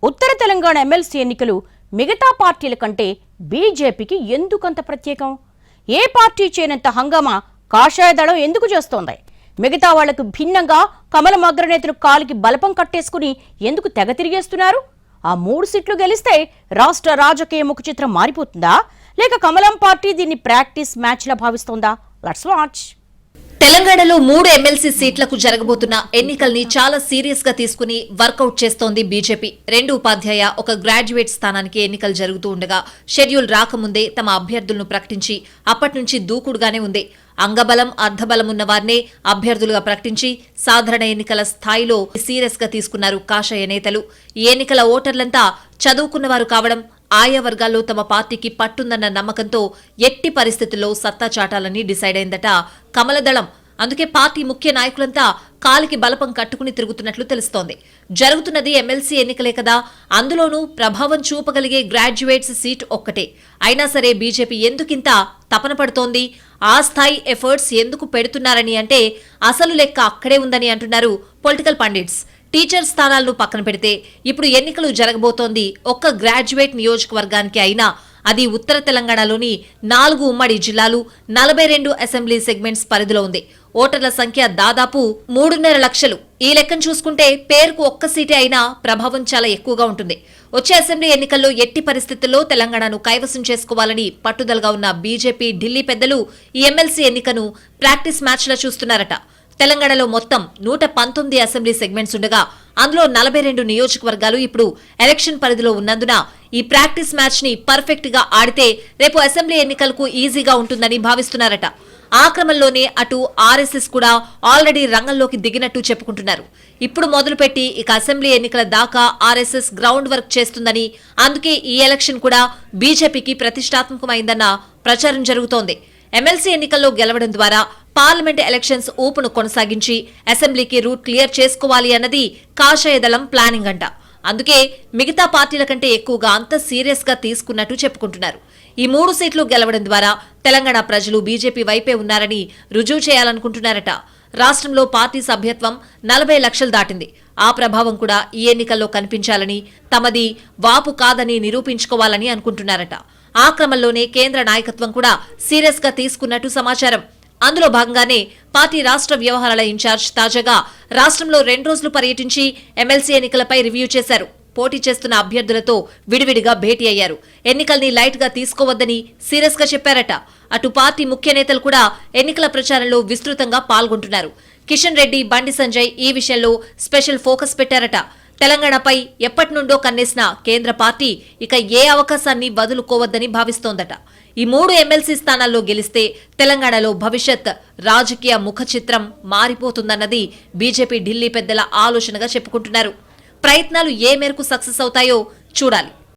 ఉత్తర Telangana MLC ఎన్నికలు మిగతా పార్టీల కంటే బీజేపీకి ఎందుకంత ప్రత్యేకం? ఏ పార్టీ చేయనంత హంగామా కాషాయ దళం ఎందుకు చేస్తోంది? మిగతా వాళ్లకు భిన్నంగా కమలం అగ్రనేతలు కాలికి బలపం కట్టేసుకుని ఎందుకు తెగ తిరిగేస్తున్నారు? ఆ 3 సీట్లు గెలిస్తే రాష్ట్ర రాజకీయ ముఖ చిత్రం మారిపోతుందా, లేక కమలం పార్టీ దీన్ని ప్రాక్టీస్ మ్యాచ్లా భావిస్తోందా? Let's watch. తెలంగాణలో 3 ఎమ్మెల్సీ సీట్లకు జరగబోతున్న ఎన్నికల్ని చాలా సీరియస్ గా తీసుకుని వర్కౌట్ చేస్తోంది బీజేపీ. 2 ఉపాధ్యాయ, 1 గ్రాడ్యుయేట్ స్థానానికి ఎన్నికలు జరుగుతూ ఉండగా షెడ్యూల్ రాకముందే తమ అభ్యర్థులను ప్రకటించి అప్పటి నుంచి దూకుడుగానే ఉంది. అంగబలం అర్ధబలం ఉన్న వారినే అభ్యర్థులుగా ప్రకటించి సాధారణ ఎన్నికల స్థాయిలో సీరియస్ గా తీసుకున్నారు కాషాయ నేతలు. ఈ ఎన్నికల ఓటర్లంతా చదువుకున్నవారు కావడం, ఆయా వర్గాల్లో తమ పార్టీకి పట్టుందన్న నమ్మకంతో ఎట్టి పరిస్థితుల్లో సత్తా చాటాలని డిసైడ్ అయిందట కమలదళం. అందుకే పార్టీ ముఖ్య నాయకులంతా కాలికి బలపం కట్టుకుని తిరుగుతున్నట్లు తెలుస్తోంది. జరుగుతున్నది ఎమ్మెల్సీ ఎన్నికలే కదా, అందులోనూ ప్రభావం చూపగలిగే గ్రాడ్యుయేట్స్ సీట్ ఒక్కటే. అయినా సరే బీజేపీ ఎందుకింత తపన పడుతోంది, ఆ స్థాయి ఎఫర్ట్స్ ఎందుకు పెడుతున్నారని అంటే అసలు లెక్క అక్కడే ఉందని అంటున్నారు పొలిటికల్ పండిట్స్. టీచర్ స్థానాలను పక్కన పెడితే ఇప్పుడు ఎన్నికలు జరగబోతోంది ఒక్క గ్రాడ్యుయేట్ నియోజకవర్గానికి అయినా అది ఉత్తర తెలంగాణలోని 4 ఉమ్మడి జిల్లాలు, 42 అసెంబ్లీ సెగ్మెంట్స్ పరిధిలో ఉంది. ఓటర్ల సంఖ్య దాదాపు 3.5 లక్షలు. ఈ లెక్కను చూసుకుంటే పేరుకు ఒక్క సీటే అయినా ప్రభావం చాలా ఎక్కువగా ఉంటుంది. వచ్చే అసెంబ్లీ ఎన్నికల్లో ఎట్టి పరిస్థితుల్లో తెలంగాణను కైవసం చేసుకోవాలని పట్టుదలగా ఉన్న బీజేపీ ఢిల్లీ పెద్దలు ఈ ఎమ్మెల్సీ ఎన్నికను ప్రాక్టీస్ మ్యాచ్లా చూస్తున్నారట. తెలంగాణలో మొత్తం 119 అసెంబ్లీ సెగ్మెంట్స్ ఉండగా అందులో 42 నియోజకవర్గాలు ఇప్పుడు ఎలక్షన్ పరిధిలో ఉన్నందున ఈ ప్రాక్టీస్ మ్యాచ్ ని పర్ఫెక్ట్ గా ఆడితే రేపు అసెంబ్లీ ఎన్నికలకు ఈజీగా ఉంటుందని భావిస్తున్నారట. ఆ క్రమంలోనే అటు ఆర్ఎస్ఎస్ కూడా ఆల్రెడీ రంగంలోకి దిగినట్టు చెప్పుకుంటున్నారు. ఇప్పుడు మొదలుపెట్టి ఇక అసెంబ్లీ ఎన్నికల దాకా ఆర్ఎస్ఎస్ గ్రౌండ్ వర్క్ చేస్తుందని, అందుకే ఈ ఎలక్షన్ కూడా బీజేపీకి ప్రతిష్టాత్మకమైందన్న ప్రచారం జరుగుతోంది. ఎమ్మెల్సీ ఎన్నికల్లో గెలవడం ద్వారా పార్లమెంట్ ఎలక్షన్స్ ఊపును కొనసాగించి అసెంబ్లీకి రూట్ క్లియర్ చేసుకోవాలి అన్నది కాషాయ దళం ప్లానింగ్ అంట. అందుకే మిగతా పార్టీల కంటే ఎక్కువగా అంత సీరియస్ గా తీసుకున్నట్టు చెప్పుకుంటున్నారు. ఈ 3 సీట్లు గెలవడం ద్వారా తెలంగాణ ప్రజలు బీజేపీ వైపే ఉన్నారని రుజువు చేయాలనుకుంటున్నారట. రాష్ట్రంలో పార్టీ సభ్యత్వం 40 లక్షలు దాటింది. ఆ ప్రభావం కూడా ఈ ఎన్నికల్లో కనిపించాలని, తమది వాపు కాదని నిరూపించుకోవాలని అనుకుంటున్నారట. ఆ క్రమంలోనే కేంద్ర నాయకత్వం కూడా సీరియస్ గా తీసుకున్నట్టు సమాచారం. అందులో భాగంగానే పార్టీ రాష్ట్ర వ్యవహారాల ఇన్ఛార్జ్ తాజాగా రాష్ట్రంలో 2 రోజులు పర్యటించి ఎమ్మెల్సీ ఎన్నికలపై రివ్యూ చేశారు. పోటీ చేస్తున్న అభ్యర్థులతో విడివిడిగా భేటీ అయ్యారు. ఎన్నికల్ని లైట్ గా తీసుకోవద్దని సీరియస్ గా చెప్పారట. అటు పార్టీ ముఖ్య నేతలు కూడా ఎన్నికల ప్రచారంలో విస్తృతంగా పాల్గొంటున్నారు. కిషన్ రెడ్డి, బండి సంజయ్ ఈ విషయంలో స్పెషల్ ఫోకస్ పెట్టారట. తెలంగాణపై ఎప్పటి నుండో కన్నేసిన కేంద్ర పార్టీ ఇక ఏ అవకాశాన్ని వదులుకోవద్దని భావిస్తోందట. ఈ 3 ఎమ్మెల్సీ స్థానాల్లో గెలిస్తే తెలంగాణలో భవిష్యత్ రాజకీయ ముఖ చిత్రం మారిపోతుందన్నది బీజేపీ ఢిల్లీ పెద్దల ఆలోచనగా చెప్పుకుంటున్నారు. ప్రయత్నాలు ఏ మేరకు సక్సెస్ అవుతాయో చూడాలి.